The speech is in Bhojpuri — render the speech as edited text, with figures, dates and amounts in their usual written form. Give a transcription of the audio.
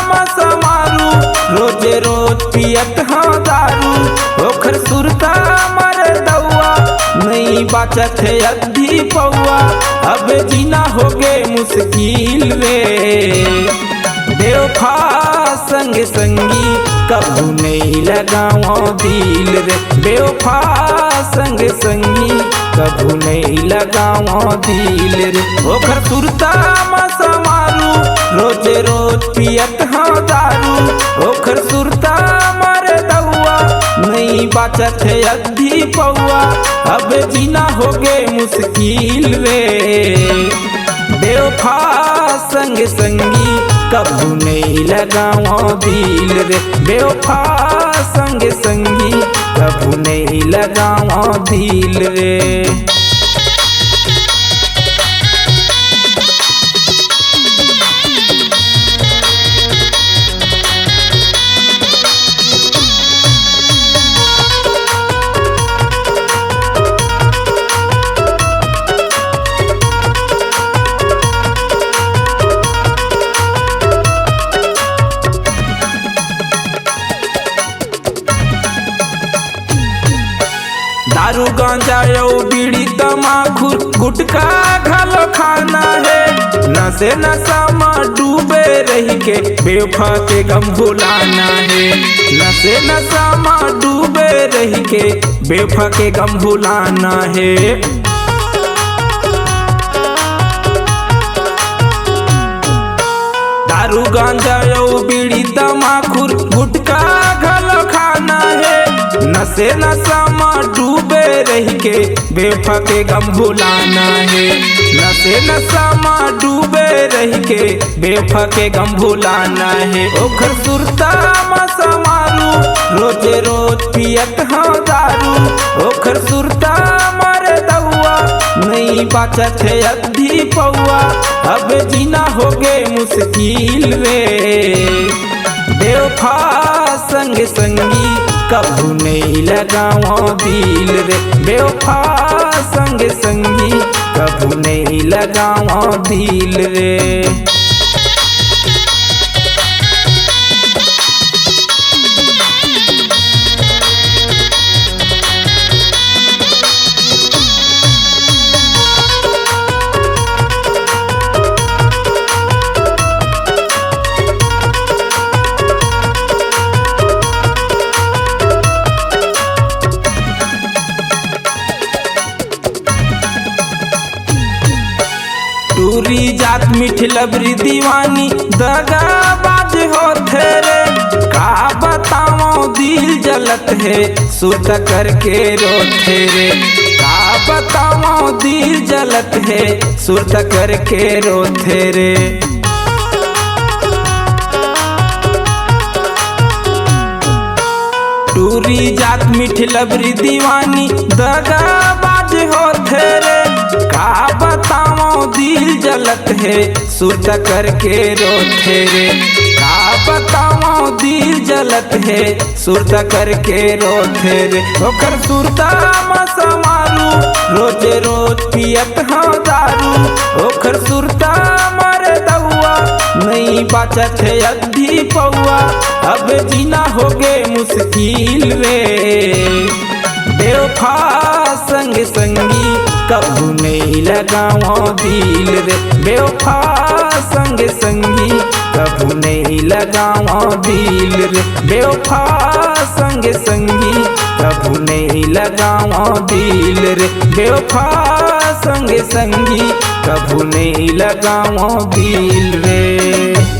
समारू रोजे रोज पियत हाँ दारू ओखर सुरता मर दौआ नहीं बाचत है अद्धी पौआ अब जीना हो गे मुश्किल रे बेवफा संग संगी कभू नहीं लगाओ दिल रे बेवफा संग संगी कभू नहीं लगाओ दिल रे ओखर सुरता समारू रोज रोज पियत हाँ दारू ओखर सुरता मर दौआ नहीं बाचत है अद्धी पौआ अब जीना हो गे मुश्किल रे बेवफा संग संगी कभू नहीं लगाओ दिल रे बेवफा संग संगी कभू नहीं लगाओ दिल रे। दारू गांजा यो बीड़ी तमाखू गुटखा घालो खाना है नशे नशा में डूबे रही के बेवफा के गम भुलाना है नशे नशा में डूबे रही के बेवफा के गम भुलाना है। दारू गांजा यो बीड़ी तमाखू गुटखा घालो खाना है नशे नशा में डूबे रही के बेवफा के गम भुलाना है नशे नशा में डूबे रही के बेवफा के गम भुलाना है ओखर सुरता में समारू रोजे रोज पियत हाँ दारू ओखर सुरता मर दौआ नहीं बाचत है अद्धी पौआ अब जीना हो गे मुश्किल रे बेवफा संग संगी कभू नहीं लगाओ दिल रे बेवफा संग संगी कभू नहीं लगाओ दिल रे। टूरी जात मीठ लबरी दीवानी दगाबाज हो रे का बताओ दिल जलत है सुत करके रोते रे का बताओ दिल जलत है सुत करके रोते रे। टूरी जात मीठ लबरी दीवानी दगाबाज हो रे का बताओ दिल जलत है सुरत करके रोते रे का बताओ दिल जलत है सुरत करके रोते रे ओखर सुरता में समारू रोजे रोज पियत हाँ दारू ओखर सुरता मर दौआ नहीं बाचत है अद्धी पौआ अब जीना हो गे मुश्किल रे बेवफा संग संगी कभू नहीं लगाओ दिल रे बेवफा संग संगी कभू नहीं लगाओ दिल रे बेवफा संग संगी कभू नहीं लगाओ दिल रे बेवफा संग संगी कभू नहीं लगाओ दिल रे।